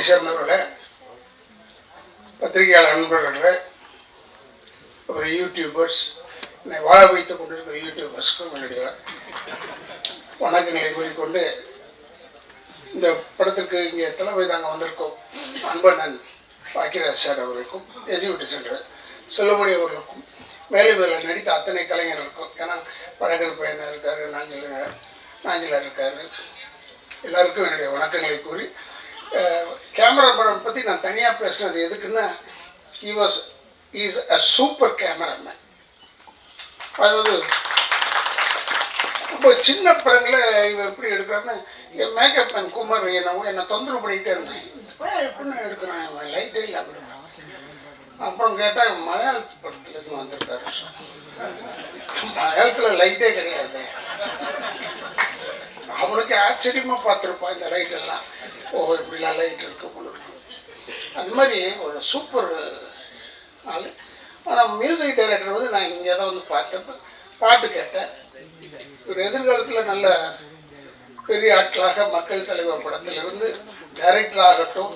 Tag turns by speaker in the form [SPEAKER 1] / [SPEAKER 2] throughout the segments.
[SPEAKER 1] சேர்ந்தவர்களே, பத்திரிகையாளர் நண்பர்களே, அப்புறம் யூடியூபர்ஸ், என்னை வாழ வைத்துக் கொண்டிருக்கிற யூடியூபர்ஸ்க்கும் என்னுடைய வணக்கங்களை கூறிக்கொண்டு, இந்த படத்திற்கு இங்கே தலைமை தாங்க வந்திருக்கோம் அன்பண்ணன் பாக்கியராஜ் சார் அவர்களுக்கும், எஜிவிட்டி சென்டர் செல்வமணி அவர்களுக்கும், மேலும் இதில் நடித்த அத்தனை கலைஞர்களுக்கும், ஏன்னா பழகர் பையனாக இருக்கார், நாஞ்சிலா இருக்கார், எல்லாருக்கும் என்னுடைய வணக்கங்களை கூறி, கேமராமேன் பற்றி நான் தனியாக பேசுனது எதுக்குன்னா, இஸ் அ சூப்பர் கேமராமேன். அதாவது ரொம்ப சின்ன படங்களை இவன் எப்படி எடுக்கிறான்னு, என் மேக்கப் மேன் குமார் என்னை தொந்தரவு பண்ணிக்கிட்டே இருந்தேன். எப்படின்னு எடுக்கிறான் இவன், லைட்டே இல்லை அப்படி. அப்புறம் கேட்டால் மலையாளத்து படத்துலேருந்து வந்திருக்காரு. மலையாளத்தில் லைட்டே கிடையாது. அவனுக்கு ஆச்சரியமாக பார்த்துருப்பான் இந்த லைட்டெல்லாம். ஓ, இப்படிலாம் லைட் இருக்கு போல இருக்கும். அது மாதிரி ஒரு சூப்பர் ஆள். ஆனால் மியூசிக் டைரக்டர் வந்து நான் இங்கே தான் வந்து பார்த்தப்ப பாட்டு கேட்டேன். ஒரு எதிர்காலத்தில் நல்ல பெரிய ஆட்களாக மக்கள் தலைவர் படத்திலிருந்து டைரக்டர் ஆகட்டும்,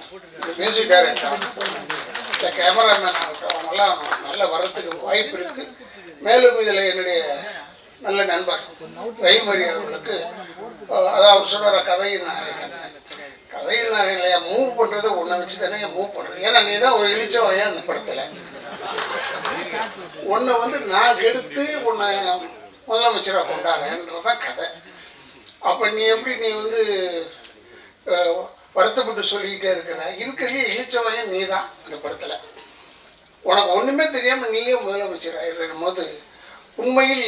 [SPEAKER 1] மியூசிக் டைரக்டர் ஆகட்டும், இந்த கேமராமேன் ஆகட்டும், அவங்கெல்லாம் நல்ல வரத்துக்கு வாய்ப்பு இருக்குது. மேலும் இதில் என்னுடைய நல்ல நண்பர் ரவிமரி அவர்களுக்கு, அதாவது அவர் சொல்கிற கதையின் நாயகன் மூவ் பண்ணுறது ஒன்றை வச்சு தானே மூவ் பண்ணுறது. ஏன்னா நீ தான் ஒரு இழிச்சவையா அந்த படத்தில் ஒன்றை வந்து நான் கெடுத்து உன்னை முதலமைச்சராக கொண்டாடுறேன்றதான் கதை. அப்போ நீ எப்படி நீ வந்து வருத்தப்பட்டு சொல்லிக்கிட்டே இருக்கிறதுலேயே இழிச்சவையன் நீ தான் அந்த படத்தில். உனக்கு ஒன்றுமே தெரியாமல் நீயே முதலமைச்சராக இருக்கும் போது, உண்மையில்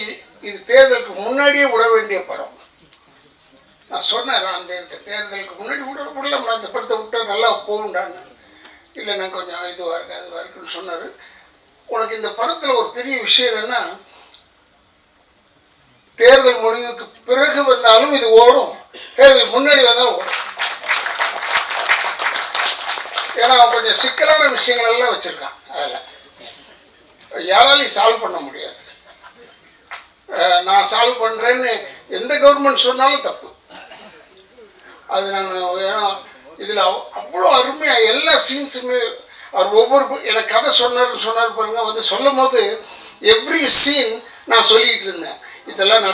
[SPEAKER 1] இது தேர்தலுக்கு முன்னாடியே விட வேண்டிய படம். நான் சொன்னேன், அந்த தேர்தலுக்கு முன்னாடி விடலாம், அந்த படத்தை விட்டால் நல்லா போகுண்டான்னு. இல்லை, நான் கொஞ்சம் இதுவாக இருக்கு அதுவாக இருக்குன்னு சொன்னார். உனக்கு இந்த படத்தில் ஒரு பெரிய விஷயம் என்னென்னா, தேர்தல் முடிவுக்கு பிறகு வந்தாலும் இது ஓடும், தேர்தல் முன்னாடி வந்தாலும் ஓடும். ஏன்னா அவன் கொஞ்சம் சிக்கலான விஷயங்கள் எல்லாம் வச்சுருக்கான். அதில் யாராலையும் சால்வ் பண்ண முடியாது. நான் சால்வ் பண்ணுறேன்னு எந்த கவர்மெண்ட் சொன்னாலும் தப்பு. அது நான் ஏன்னா இதில் அவ்வளோ அருமையாக எல்லா சீன்ஸுமே அவர் ஒவ்வொரு எனக்கு கதை சொன்னார் பாருங்க. வந்து சொல்லும் போது எவ்ரி சீன் நான் சொல்லிக்கிட்டு இருந்தேன், இதெல்லாம்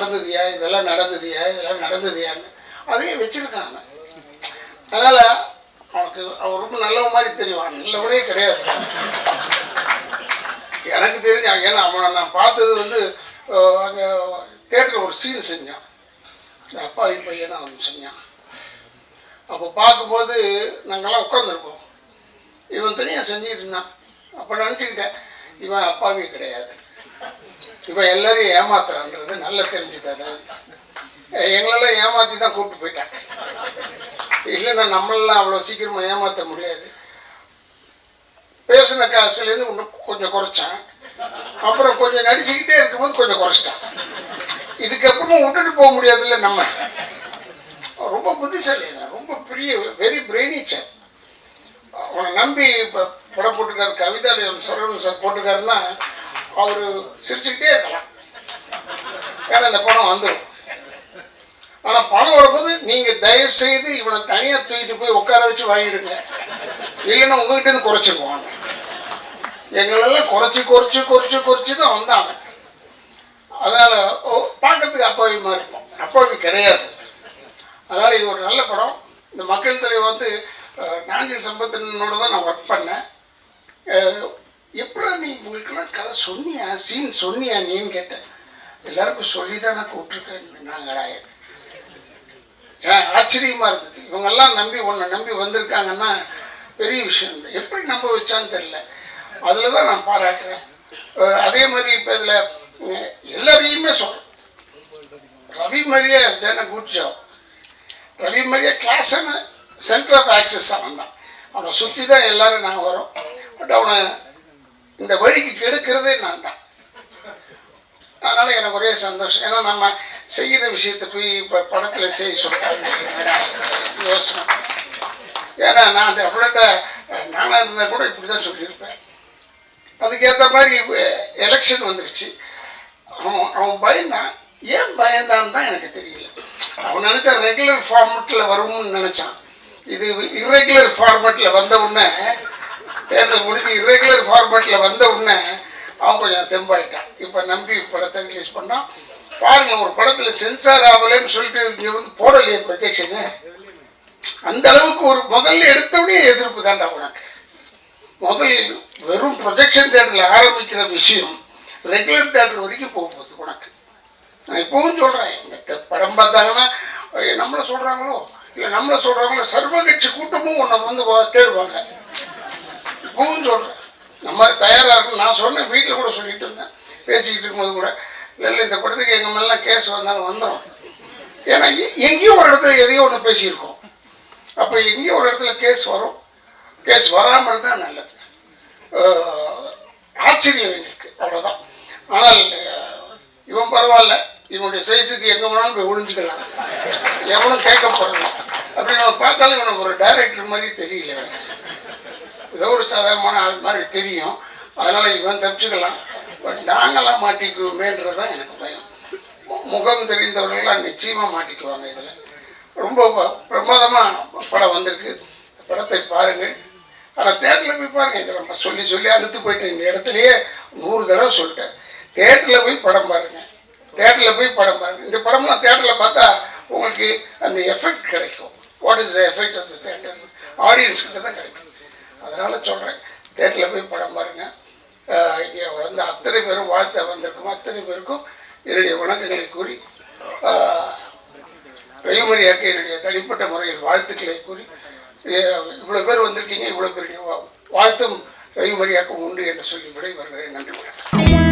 [SPEAKER 1] நடந்ததுயான்னு. அதையும் வச்சுருக்காங்க. அதனால் அவன் ரொம்ப நல்லவ மாதிரி தெரிவான், நல்லவனே கிடையாது எனக்கு தெரிஞ்ச. ஏன்னா அவனை நான் பார்த்தது வந்து அங்கே தேட்டரில் ஒரு சீன் செஞ்சான், இந்த அப்பாவி பையனை அவன் செஞ்சான். அப்போ பார்க்கும்போது நாங்கள்லாம் உட்காந்துருப்போம், இவன் தனியாக செஞ்சுக்கிட்டு இருந்தான். அப்போ நினச்சிக்கிட்டேன், இவன் அப்பாவி கிடையாது, இவன் எல்லாரையும் ஏமாத்துறான்றது நல்லா தெரிஞ்சுது. எங்களெல்லாம் ஏமாற்றி தான் கூப்பிட்டு போயிட்டேன். இல்லைன்னா நம்மளெல்லாம் அவ்வளோ சீக்கிரமாக ஏமாற்ற முடியாது. பேசின காசுலேருந்து இன்னும் கொஞ்சம் குறைச்சான். அப்புறம் கொஞ்சம் நடிச்சுக்கிட்டே இருக்கும்போது கொஞ்சம் குறைச்சிட்டான். இதுக்கப்புறமா விட்டுட்டு போக முடியாதுல்ல நம்ம. ரொம்ப புத்திசாலி, ரொம்ப பெரிய வெரி பிரெயினிச்சர். அவனை நம்பி இப்போ படம் போட்டுருக்காரு, கவிதாலயம் சரவணன் சார் போட்டுருக்காருன்னா அவர் சிரிச்சுக்கிட்டே இருக்கலாம், ஏன்னா இந்த பணம் வந்துடும். ஆனால் பணம் வரும்போது நீங்கள் தயவுசெய்து இவனை தனியாக தூக்கிட்டு போய் உட்கார வச்சு வாங்கிடுங்க, இல்லைன்னா உங்ககிட்டேருந்து குறைச்சிக்குவாங்க. எங்களெல்லாம் குறைச்சி தான் வந்தாங்க. அதனால் பார்க்கறதுக்கு அப்பாவியமாக இருக்கும், அப்பாவி கிடையாது. அதனால் இது ஒரு நல்ல படம். இந்த மக்கள் தலைவர் வந்து நாஞ்சில் சம்பத்தனோட தான் நான் ஒர்க் பண்ணேன். எப்படா நீ உங்களுக்கெல்லாம் கதை சொன்னியா, சீன் சொன்னியா நீன்னு கேட்டேன். எல்லாருக்கும் சொல்லி தான் நான் கூப்பிட்ருக்கேன். நாங்கடா ஏன் ஆச்சரியமாக இருந்தது. இவங்கெல்லாம் உன்னை நம்பி வந்திருக்காங்கன்னா பெரிய விஷயம் இல்லை. எப்படி நம்ப வச்சான்னு தெரியல. அதில் தான் நான் பாராட்டுறேன். அதே மாதிரி இப்போ இதில் எல்லாரையுமே சொல்கிறேன், ரவி மரியா தானே குட் ஜாப். ரவி மரியா கிளாஸான சென்டர் ஆஃப் ஆக்சஸ் அவன் தான். அவனை சுற்றி தான் எல்லோரும் நாங்கள் வரோம். பட் அவனை இந்த வழிக்கு கெடுக்கிறதே நான் தான். அதனால் எனக்கு ஒரே சந்தோஷம். ஏன்னா நம்ம செய்கிற விஷயத்தை போய் இப்போ படத்தில் செய்ய சொல்கிறாங்க யோசனை. ஏன்னா நான் டெஃபினட்டாக நானாக இருந்தால் கூட இப்படி தான் சொல்லியிருப்பேன். அதுக்கேற்ற மாதிரி எலெக்ஷன் வந்துருச்சு. அவன் பயந்தான். ஏன் பயந்தான்னு தான் எனக்கு தெரியல. அவன் நினச்சா ரெகுலர் ஃபார்மெட்டில் வரும்னு நினச்சான். இது இர்ரெகுலர் ஃபார்மேட்டில் வந்த உடனே, தேர்தல் முடிஞ்சு இர்ரெகுலர் ஃபார்மேட்டில் வந்த உடனே அவன் கொஞ்சம் தெம்பாயிட்டான். இப்போ நம்பி படத்தை ரிலீஸ் பண்ணான். பாருங்கள், ஒரு படத்தில் சென்சார் ஆகலைன்னு சொல்லிட்டு இங்கே வந்து போடலையே ப்ரொஜெக்ஷனு. அந்த அளவுக்கு ஒரு முதல்ல எடுத்தவனே எதிர்ப்பு தான்டா உனக்கு. முதல் வெறும் ப்ரொஜெக்ஷன் தேட்டரில் ஆரம்பிக்கிற விஷயம் ரெகுலர் தேட்டர் வரைக்கும் போக போகுது உனக்கு. நான் இப்போவும் சொல்கிறேன், இந்த படம் பார்த்தாங்கன்னா நம்மளை சொல்கிறாங்களோ இல்லை நம்மளை சொல்கிறாங்களோ சர்வ கட்சி கூட்டமும் உன்னை வந்து தேடுவாங்க. இப்போவும் சொல்கிறேன், நம்ம தயாராக இருக்கணும். நான் சொன்னேன், வீட்டில் கூட சொல்லிட்டு இருந்தேன், பேசிக்கிட்டு இருக்கும்போது கூட, இல்லை இந்த படத்துக்கு எங்கள் மேலாம் கேஸ் வந்தாலும் வந்துடும். ஏன்னா எங்கேயும் ஒரு இடத்துல எதையோ ஒன்று பேசியிருக்கோம். அப்போ எங்கேயும் ஒரு இடத்துல கேஸ் வரும். கேஸ் வராமல் இருந்தால் நல்லது. ஆச்சரியம் எங்களுக்கு, அவ்வளோதான். ஆனால் இவன் பரவாயில்ல, இவனுடைய சைஸுக்கு எங்கே வேணாலும் போய் ஒழிஞ்சிக்கலாம், எவனும் கேட்க போகிறது. அப்படி நம்ம பார்த்தாலும் இவனுக்கு ஒரு டைரக்டர் மாதிரி தெரியல, ஏதோ ஒரு சாதாரணமான ஆள் மாதிரி தெரியும். அதனால் இவன் தப்பிச்சுக்கலாம். பட் நாங்களாம் மாட்டிக்குவோமேன்றதான் எனக்கு பயம். முகம் தெரிந்தவர்கள்லாம் நிச்சயமாக மாட்டிக்குவாங்க. இதில் ரொம்ப பிரமாதமாக படம் வந்திருக்கு. படத்தை பாருங்கள். ஆனால் தேட்டரில் போய் பாருங்கள். இதை நம்ம சொல்லி சொல்லி அழுத்து போயிட்டேன். இந்த இடத்துலையே 100 தடவை சொல்லிட்டேன். தேட்டரில் போய் படம் பாருங்கள், தேட்டரில் போய் படம் பாருங்கள். இந்த படம்லாம் தேட்டரில் பார்த்தா உங்களுக்கு அந்த எஃபெக்ட் கிடைக்கும். What is the effect of the theatre, ஆடியன்ஸ்கிட்ட தான் கிடைக்கும். அதனால் சொல்கிறேன், தேட்டரில் போய் படம் பாருங்கள். இங்கே வந்து அத்தனை பேரும் வாழ்த்த வந்திருக்கும் அத்தனை பேருக்கும் என்னுடைய வணக்கங்களை கூறி, ரவிமரியாக்கு என்னுடைய தனிப்பட்ட முறையில் வாழ்த்துக்களை கூறி, இவ்வளோ பேர் வந்திருக்கீங்க, இவ்வளோ பேருடைய வாழ்த்தும் ரவிமரியாக்கும் உண்டு என்று சொல்லி விடைபெறுகிறேன். நன்றி வணக்கம்.